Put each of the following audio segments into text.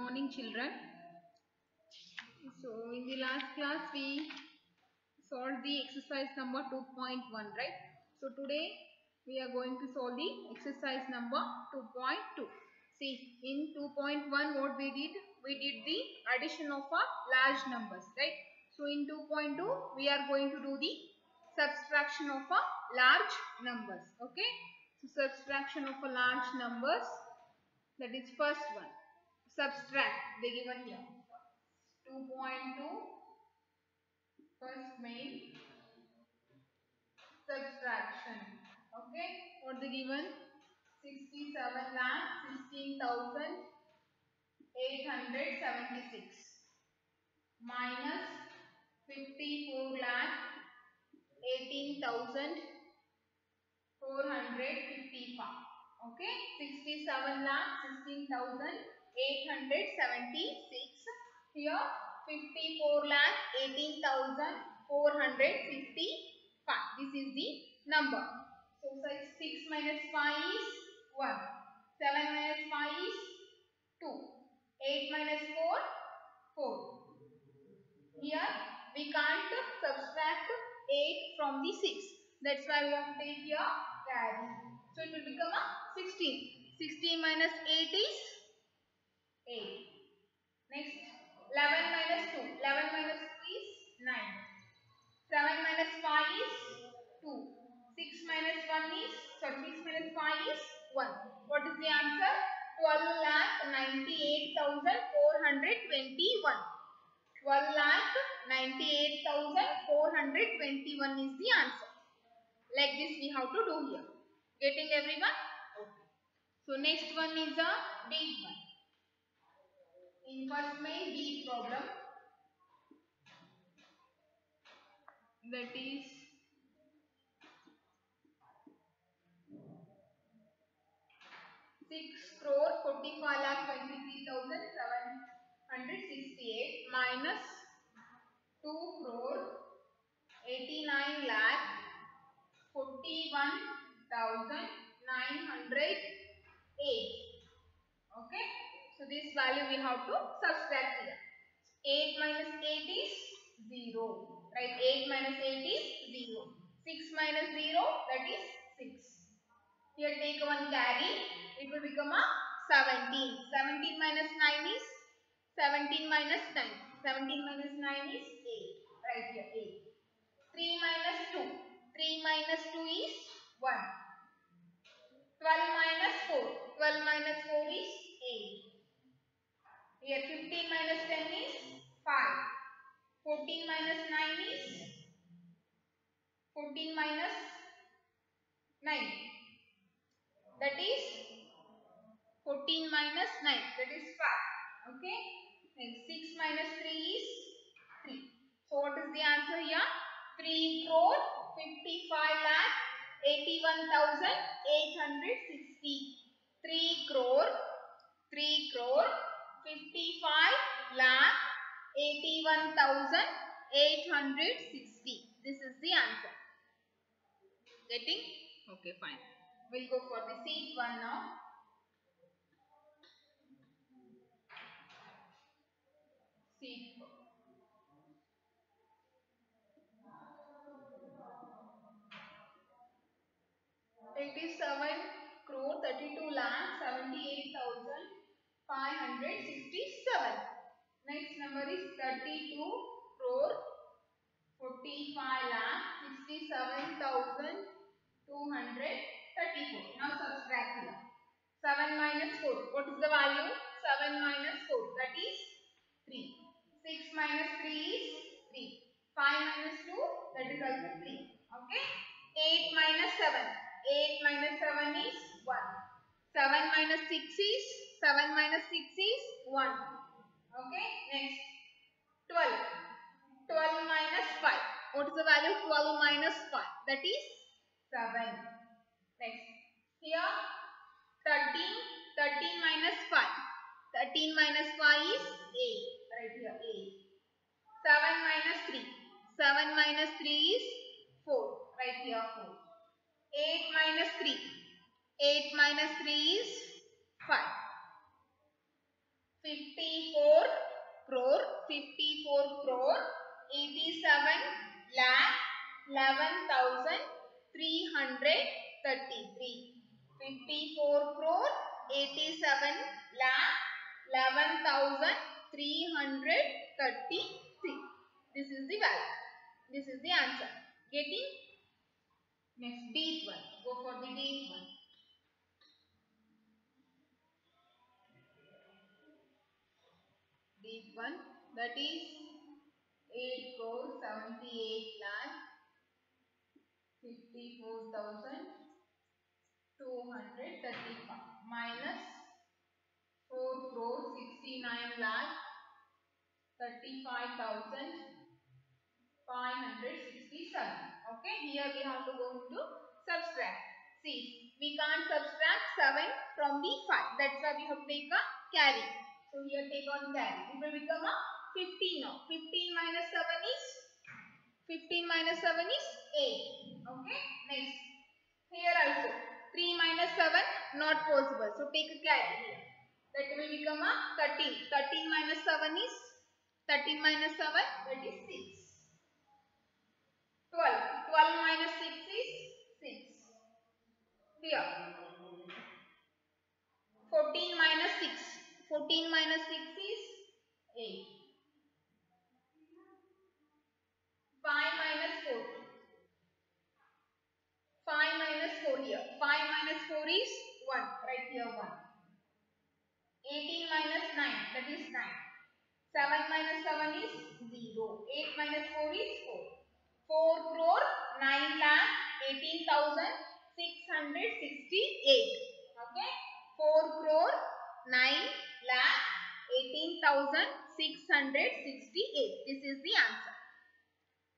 morning, children. So in the last class we solved the exercise number 2.1, right? So today we are going to solve the exercise number 2.2. See, in 2.1 what we did the addition of a large numbers, right? So in 2.2 we are going to do the subtraction of a large numbers. Okay, so subtraction of a large numbers, that is first one. Subtract, they given here 2.2, first main subtraction. Okay, what they given? 67,16,876 minus 54,18,455. Okay, 67,16,876. Here 54,18,455. This is the number. So 6 minus 5 is 1. 7 minus 5 is 2. 8 minus 4, 4. Here we can't subtract 8 from the 6. That's why we have to take here carry. So it will become a 16. 16 minus 8 is 8. Next, 11 minus 2. 11 minus 2 is 9. 7 minus 5 is 2. 6 minus 1 is, 6 minus 5 is 1. What is the answer? 12,98,421. 12,98,421 is the answer. Like this we have to do here. Getting everyone? Okay. So next one is a big one. In first main B problem, that is 6,45,23,768 minus 2,89,41,908. Okay, so this value we have to subtract here. 8 minus 8 is 0, right? 8 minus 8 is 0. 6 minus 0, that is 6. Here take one carry, it will become a 17. 17 minus 9 is 17 minus 9. 17 minus 9 is 8. Right here 8. 3 minus 2. 3 minus 2 is 1. 12 minus 4. 12 minus 4 is 8. Here 15 minus 10 is 5. 14 minus 9 is 14 minus 9. That is 14 minus 9. That is 5. Okay. Next 6 minus 3 is 3. So what is the answer here? 3 crore 55 lakh 81,860. 3 crore 55 lakh 81,860. This is the answer. Getting? Okay, fine. We'll go for the seat one now. Seat 4. It is 7 crore 32 lakh 78,567. Next number is 32 crore 45 lakh 67,234. Now subtract here. 7 minus 4. What is the value? 7 minus 4. That is 3. 6 minus 3 is 3. 5 minus 2. That is also 3. Okay. 8 minus 7. 8 minus 7 is 1. 7 minus 6 is 7 minus 6 is 1. Okay. Next 12. 12 minus 5. What is the value of 12 minus 5? That is 7. Next. Here 13. 13 minus 5. 13 minus 5 is 8. Right here 8. 7 minus 3. 7 minus 3 is 4. Right here 4. 8 minus 3. 8 minus 3 is 5. 54 crore, 54 crore, 87 lakh, 11,333. 54 crore, 87 lakh, 11,333. This is the value. This is the answer. Getting? Next, deep one. Go for the deep one. Deep one, that is 8 crore 78 lakh 54,235 minus 4 crore 69 lakh 35,567. Okay, here we have to go into subtract. See, we can't subtract 7 from the 5. That's why we have to take a carry. So here take on carry. It will become a 15 now. 15 minus 7 is 8. Okay, next. Here also 3 minus 7 not possible. So take a carry here. That will become a 13. 13 minus 7 is 13 minus 7, that is 6. 12. 12 minus 6 is 6. Here 14 minus 6. 14 minus 6 is 8. 5 minus 4. 5 minus 4 here. 5 minus 4 is 1. Right here 1. 18 minus 9, that is 9. 7 minus 7 is 0. 8 minus 4 is 4. 4 crore 9 lakh 18,668. Okay. 4 crore 9 lakh 18,668. This is the answer.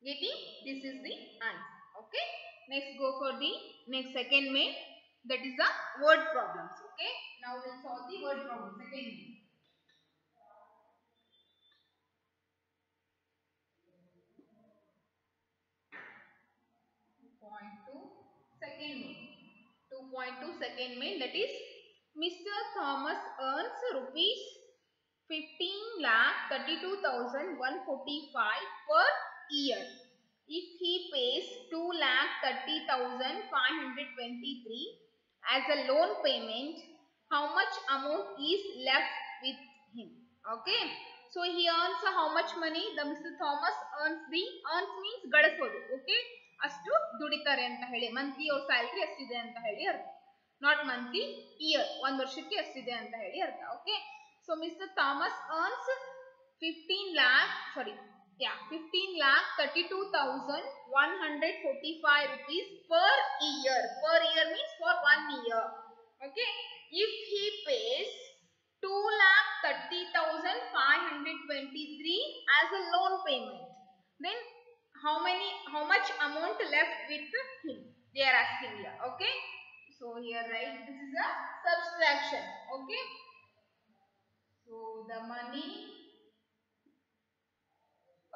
Getting? This is the answer. Okay. Next, go for the next second main. That is the word problems. Okay. Now we'll solve the word problem. Second main. 2.2 second main. 2.2 second main, that is Mr. Thomas earns rupees 15 lakh 32,145 per year. If he pays 2 lakh 30,523 as a loan payment, how much amount is left with him? Okay. So he earns how much money? The Mr. Thomas earns means ಗಳಿಸೋದು. Okay. ಅಷ್ಟು ದುಡಿತಾರೆ ಅಂತ ಹೇಳಿ, monthly ಅವ್ರ salary ಎಷ್ಟಿದೆ ಅಂತ ಹೇಳಿ ಅರ್ಥ, ನಾಟ್ ಮಂತ್ಲಿ, ಇಯರ್, ಒಂದು ವರ್ಷಕ್ಕೆ ಎಷ್ಟಿದೆ ಅಂತ ಹೇಳಿ ಅರ್ಥ. Okay. So mister Thomas earns 15 lakh 32,145 rupees per year. Per year means for 1 year. Okay. If he pays 2,30,523 as a loan payment, then how much amount left with him? They are asking here. Okay. So here right, this is a subtraction. Okay. So the money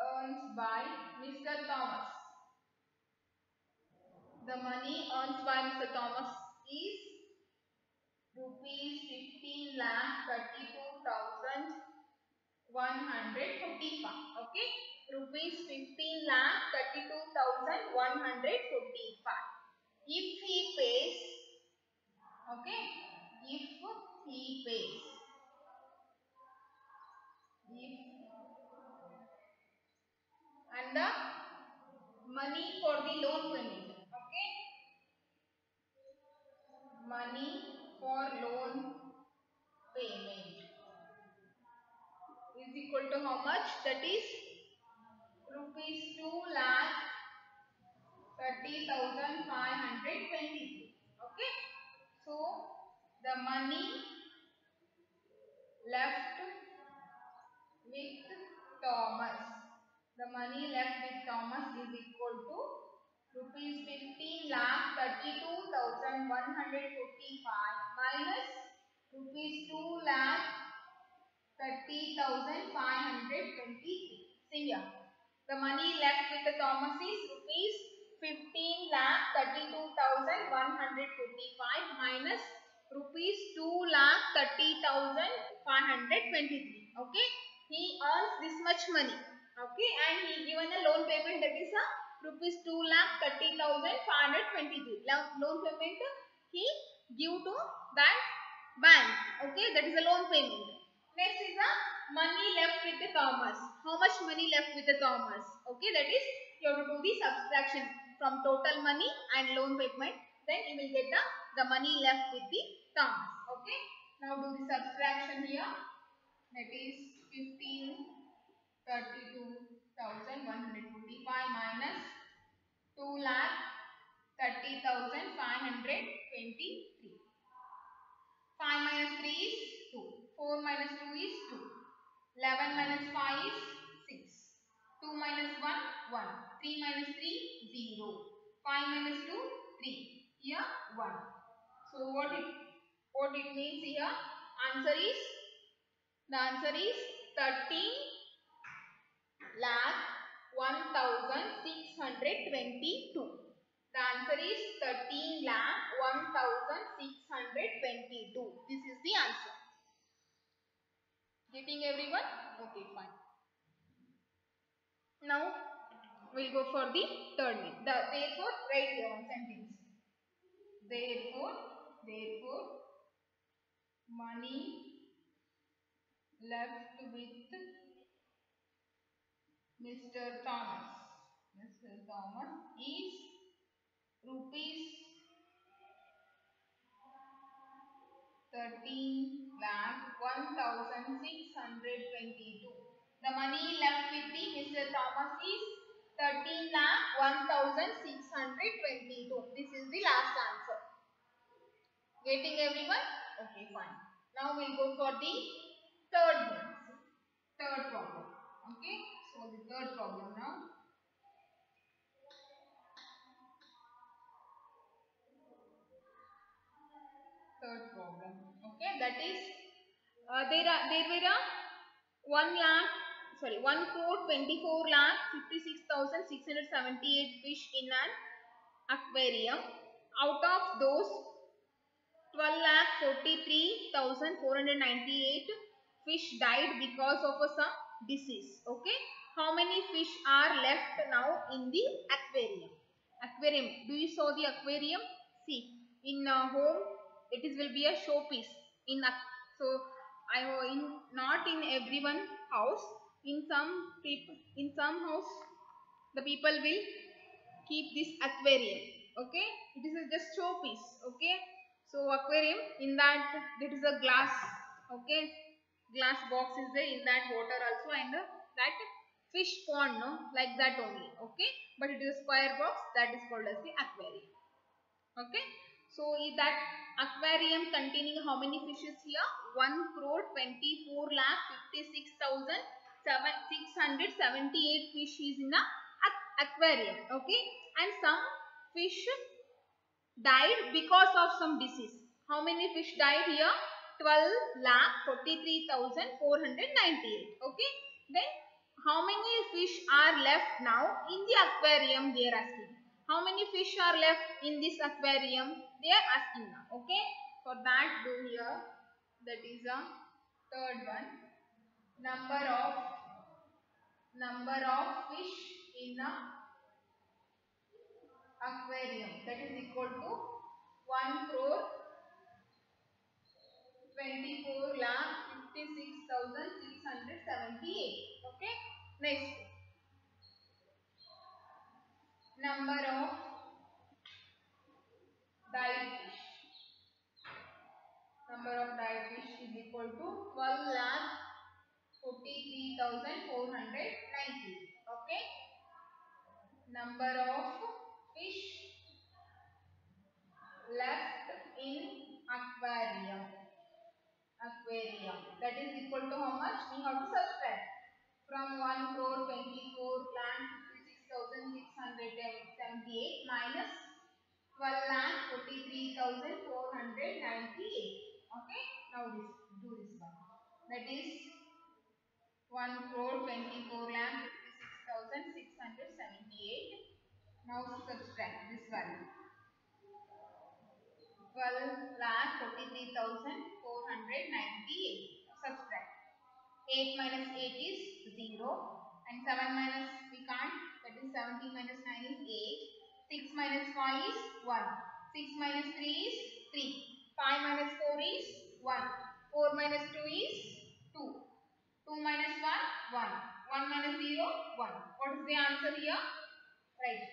earned by Mr. Thomas. The money earned by Mr. Thomas is rupees 15 lakh 32,145. Okay. Rupees 15 lakh 32,145. If he pays, okay, if he pays, and the money for the loan payment, okay, money for loan payment is equal to how much? That is rupees 2 lakh 30,523. Okay. So the money left with Thomas, the money left with Thomas is equal to rupees 15 lakh 32,145 minus rupees 2 lakh 30,523. See here, the money left with the Thomas is rupees 15 lakh 32,145 minus rupees 2,30,523. Okay, he earns this much money. Okay, and he given a loan payment, that is a rupees 2,30,523. Loan payment he give to that bank. Okay, that is a loan payment. Next is the money left with the Thomas. How much money left with the Thomas? Okay, that is you have to do the subtraction from total money and loan payment. Then you will get the money left with the Thomas. Okay. Now do the subtraction here. That is 15,32,145 minus 2,30,523. 5 minus 3 is 2. 4 minus 2 is 2. 11 minus 5 is 6. 2 minus 1, 1. 3 minus 3, 0. 5 minus 2, 3. Here 1. So what it means here? The answer is 13 lakh 1,622. The answer is 13 lakh 1,622. This is the answer. Getting everyone? Okay, fine. Now we'll go for the third one. Therefore, write here one sentence. Therefore, money left with Mr. Thomas. Mr. Thomas is rupees 13 lakh 1,622. The money left with the Mr. Thomas is 13 lakh 1,622. This is the last answer. Getting everyone? Okay, fine. Now we'll go for the third one. Third problem. Okay, so the third problem now. Third problem. Okay, that is there were a 1 crore 24 lakh 56,678 fish in an aquarium. Out of those, 12 lakh 43,498 fish died because of some disease. Okay, how many fish are left now in the aquarium? Aquarium, do you saw the aquarium? See, in home it is will be a showpiece. So I in not in everyone house, in some people, in some house the people will keep this aquarium. Okay, it is a just showpiece. Okay, so aquarium, in that there is a glass. Okay, glass box is there, in that water also, and that fish pond, no, like that only. Okay, but it is a square box, that is called as the aquarium. Okay, so that aquarium containing how many fishes here? 1 crore 24 lakh 56,678 fish is in a aquarium. Okay, and some fish died because of some disease. How many fish died here? 12 lakh 43,498. Okay, then how many fish are left now in the aquarium? They are asking. How many fish are left in this aquarium? They are asking now. Okay, for that do here, that is a third one. Number of fish in a aquarium, that is equal to 1 crore 24 lakh 56,678. Okay, next, number of died fish. Number of died fish is equal to 12 lakh 43,490. Okay, number of fish left in aquarium, that is equal to how much? We have to subtract from 1 crore 24 lakh 56,678 minus 12 lakh 43,498. Okay, now this, do this one. That is 1 crore 24 lakh 56,678. Now subtract this value. 12,43,498. Subtract. 8 minus 8 is 0 and 7 minus we can't, that is 17 minus 9 is 8. 6 minus 5 is 1. 6 minus 3 is 3. 5 minus 4 is 1. 4 minus 2 is 2. 2 minus 1, 1. 1 minus 0, 1. What is the answer here? Right.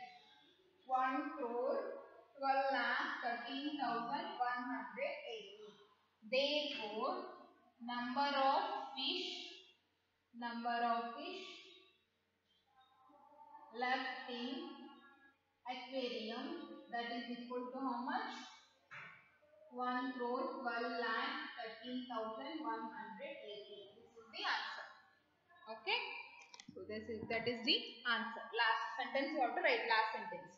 1 crore 12 lakh 13,180. Therefore, number of fish left in aquarium, that is equal to how much? 1 crore 12 lakh 13,180. This is the answer. Okay. So that is the answer. Last sentence you have to write. Last sentence.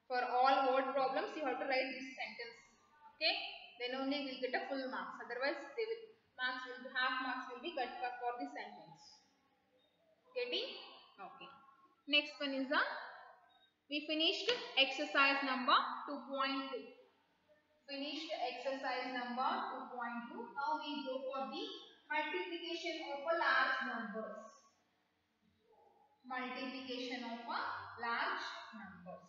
For all word problems you have to write this sentence. Okay. Then only we will get a full marks. Otherwise, half marks will be cut for this sentence. Getting? Okay. Next one is we finished exercise number 2.2. Finished exercise number 2.2. Now we go for the multiplication of a large numbers. Multiplication of a large numbers.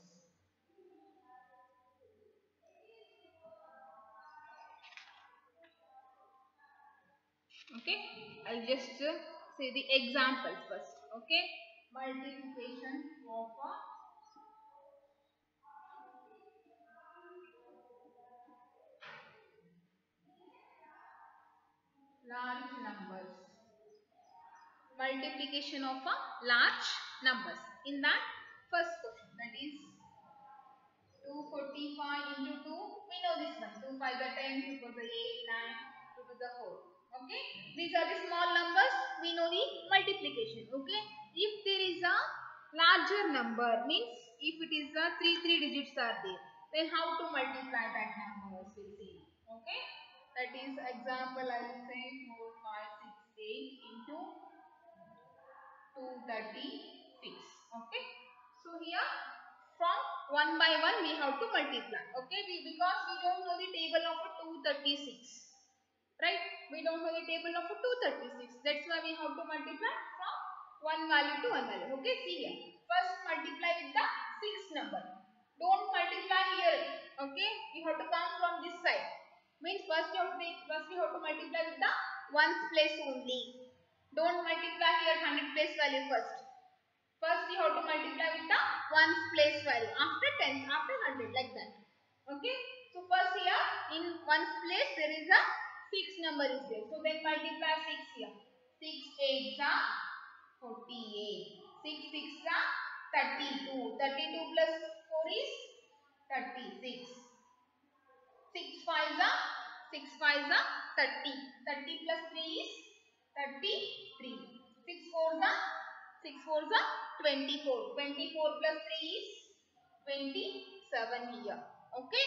Okay, I'll just say the examples first. Okay, multiplication of a large numbers. Multiplication of a large numbers. In that first question, that is 245 into 2. We know this one. 2 5 are 10, 2 4 are 8, 9, 2 to the 4. Okay, these are the small numbers. We know the multiplication. Okay, if there is a larger number, means if it is a 3 digits are there, then how to multiply that number? We'll see. Okay, that is example. I will say 4 5 6 8 into 236. Okay, so here from one by one we have to multiply. Okay, because we don't know the table of a 236. Right? We don't know the table of a 236. That's why we have to multiply from one value to one value. Okay, see here. First multiply with the 6 number. Don't multiply here. Okay, you have to come from this side. Means first you have to multiply with the ones place only. Don't multiply here 100 place value first. First you have to multiply with the ones place value. After 10, after 100, like that. Okay. So first here in ones place there is a 6 number is there. So then multiply 6 here. 6 8s are 48. 6 6s are 32. 32 plus 4 is 36. 6 5s are 30. 30 plus 3 is 33. 6 4s are 24. 24 plus 3 is 27 here. Okay.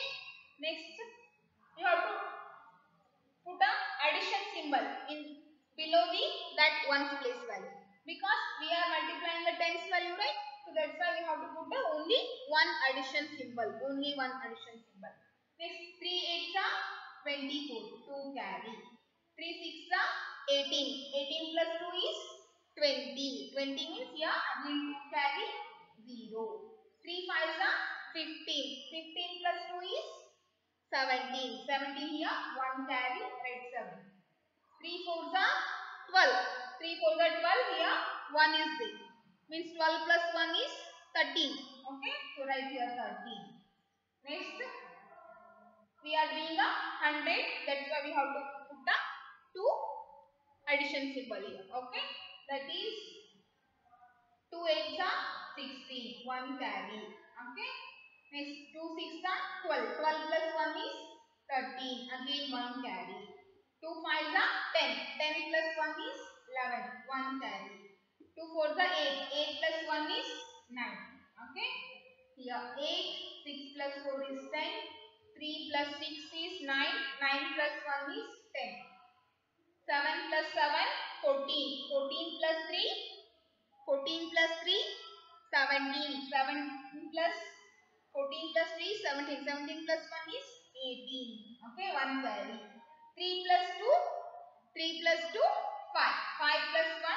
Next, you have to put a addition symbol in below that ones place value, because we are multiplying the tens value, right? So that's why we have to put only one addition symbol. Only one addition symbol. Next, 3 8s are 24. 2 carry. 3 6s are 18. 18 plus 2 is 20. 20 means here again 2 carry 0. 3 5s are 15. 15 plus 2 is 17. 17 here 1 carry, write 7. 3 4s are 12. 3 4s are 12, here 1 is there. Means 12 plus 1 is 13. Okay, so write here 13. Next, we are doing a 100. That's why we have to put the 2 addition symbol here. Okay, that is 2 8s are 16. 1 carry. Okay. Next, 2 6s are 12. 12 plus 1 is 13. Again 1 carry. 2 5s are 10. 10 plus 1 is 11. 1 carry. 2 4s are 8. 8 plus 1 is 9. Okay. Here 8. 6 plus 4 is 10. 3 plus 6 is 9. 9 plus 1 is 10. 7 plus 7, 14. 14 plus 3, 14 plus 3, 17. 17 plus 14 plus 3, 17. 17 plus 1 is 18. Okay, 1 carry. 3 plus 2, 3 plus 2, 5. 5 plus 1,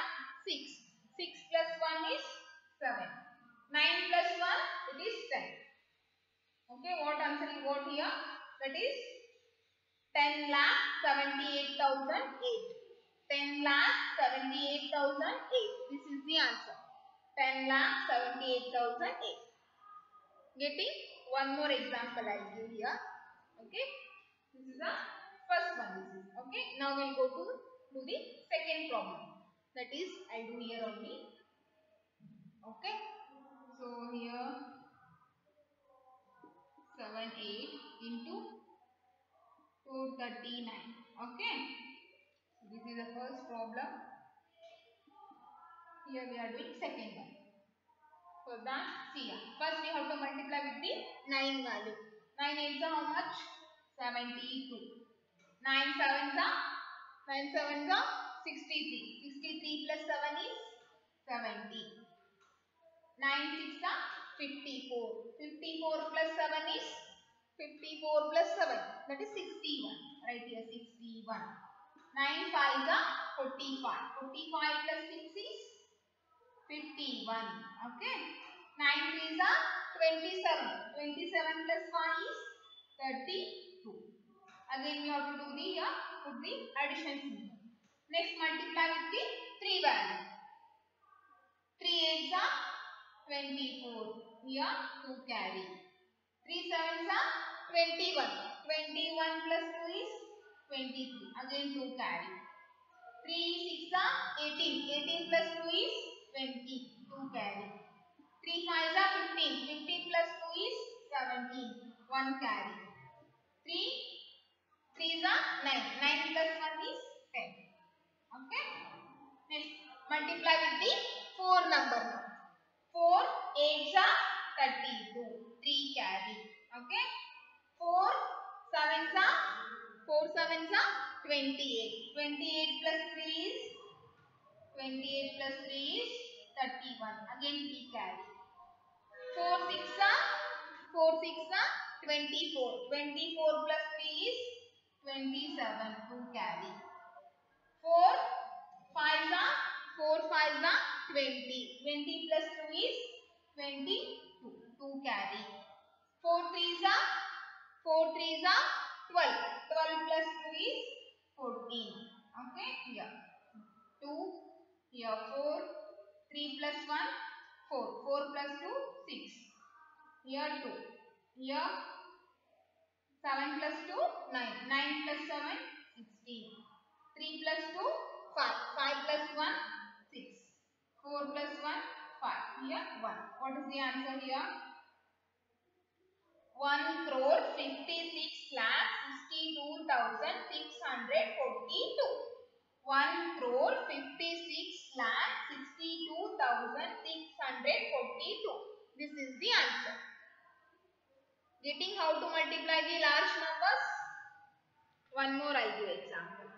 6. 6 plus 1 is 7. 9 plus 1, it is 10. Okay, what answer you got here? That is 10,78,008. 10,78,008. This is the answer. 10,78,008. Getting one more example I will give here. Okay. This is the first one. Okay. Now we'll go to the second problem. That is I do here only. Okay. So here 7 8 into 439. Okay. This is the first problem. Here we are doing second one. For that, see here. First we have to multiply with the 9 value. 9 8s are how much? 72. 9 7s are 63. 63 plus 7 is 70. 9 6 are 54. 54 plus 7 is 54 plus 7. That is 61. Right here 61. 9 5s are 45. 45 plus 6 is 51. Okay. 9 3s are 27. 27 plus 5 is 32. Again we have to do the here, put the addition symbol. Next multiply with the 3 value. 3 8s are 24. Here 2 carry. 3 7s are 21. 21 plus 2 is 23. Again 2 carry. 3 6 are 18. 18 plus 2 is 20. 2 carry. 3 5s are 15. 15 plus 2 is 17. 1 carry. 3 3s are 9. 9 plus 1 is 10. Okay. Next multiply with the 4 number now. 4 8s are 32. 3 carry. Okay. 4 7s are 28. 28 plus 3 is 28 plus 3 is 31. Again 3 carry. 4 6 are 24. 24 plus 3 is 27. 2 carry. 4 5s are 20. 20 plus 2 is 22. 2 carry. 4 3s are 12. 12 plus 2 is 14. Okay, here 2, here 4, 3 plus 1 4. 4 plus 2 6. Here 2. Here 7 plus 2 9. 9 plus 7 16. 3 plus 2 5. 5 plus 1 6. 4 plus 1 5. Here 1. What is the answer here? 1 crore 56 lakh 62,642. 1 crore 56 lakh 62,642. This is the answer. Getting how to multiply the large numbers? One more I give example.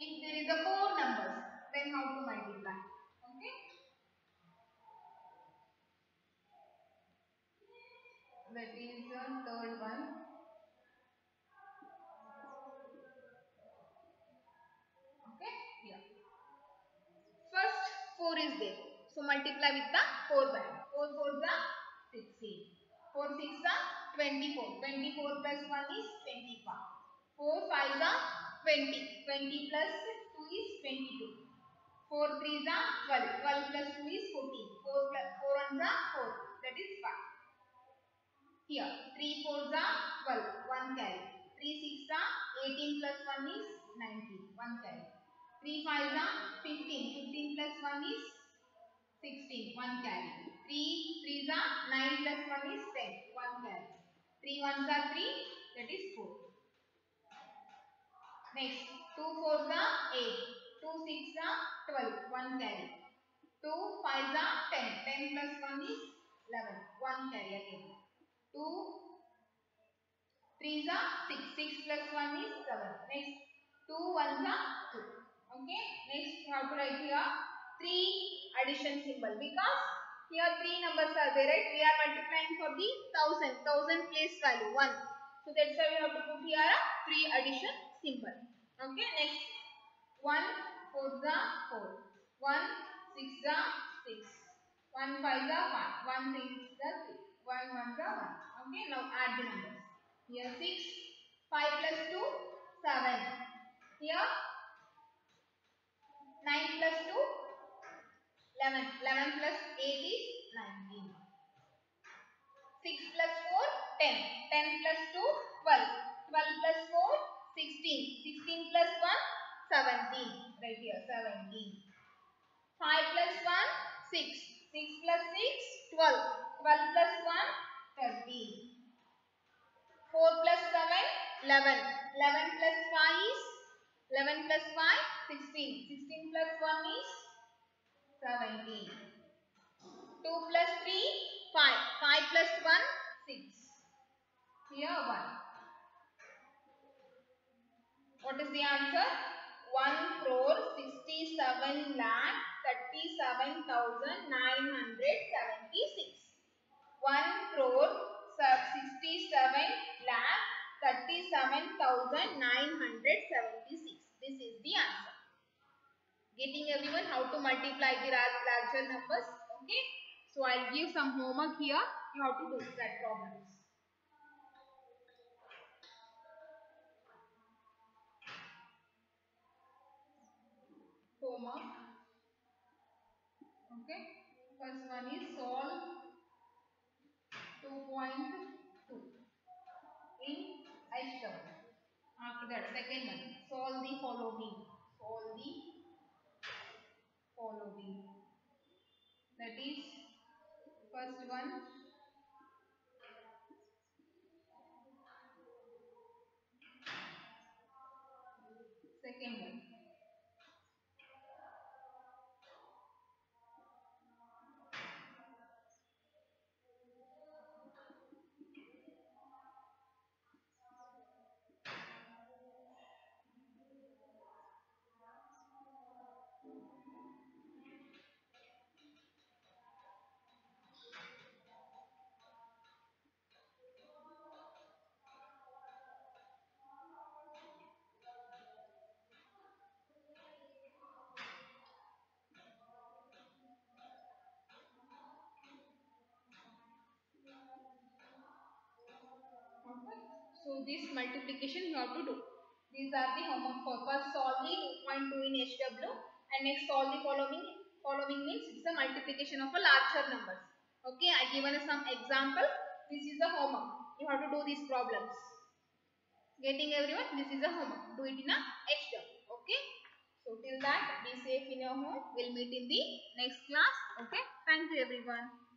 If there is a 4 numbers, then how to multiply? Okay. That is the third one. Okay. Here. First 4 is there. So multiply with the 4 value. 4 4s are 16. 4 6 are 24. 24 plus 1 is 25. 4 5s are 20. 20 plus 2 is 22. 4 3s are 12. 12 plus 2 is 14. 4 plus 4 1s are 4. That is 5. Here 3 4s are 12. 1 carry. 3 6s are 18 plus 1 is 19. 1 carry. 3 5s are 15. 15 plus 1 is 16. 1 carry. 3 3s are 9 plus 1 is 10. 1 carry. 3 1s are 3. That is 4. Next 2 4s are 8. 2 6s are 12. 1 carry. 2 5s are 10. 10 plus 1 is 11. 1 carry again. 2 3s are 6. 6 plus 1 is 7. Next 2 1s are 2. Okay. Next we have to write here 3 addition symbol because Here three numbers are there, right? We are multiplying for the 1000 place value 1. So that's why we have to put here a 3 addition symbol. Okay, next 1 4 the 4, 1 6 the 6, 1 5 the 1, 1 6 the 3, 1 1 the 1. Okay, now add the numbers. Here 6, 5 plus 2, 7. Here 9 plus 2, 11. 11 plus 8 is 19. 6 plus 4, 10. 10 plus 2, 12. 12 plus 4, 16. 16 plus 1, 17. Right here, 17. 5 plus 1, 6. 6 plus 6, 12. 12 plus 1, 13. 4 plus 7, 11. 11 plus 5 is 11 plus 5, 16. 16 plus 1 is 17. 2 plus 3, 5. 5 plus 1, 6. Here 1. What is the answer? 1 crore 67 lakh 37,976. 1 crore 67 lakh 37,976. This is the answer. Getting everyone how to multiply the larger numbers. Okay. So I'll give some homework here. You have to do that problems. Homework. Okay. First one is solve 2.2 in HW. After that, second one, solve the following. Solve the following. That is first one. Second one. Okay. So this multiplication you have to do. These are the homework for first solve the 2.2 in HW and next solve the following. Following means it's a multiplication of a larger numbers. Okay, I given some examples. This is the homework. You have to do these problems. Getting everyone? This is a homework. Do it in a HW. Okay. So till that, be safe in your home. We'll meet in the next class. Okay. Thank you everyone.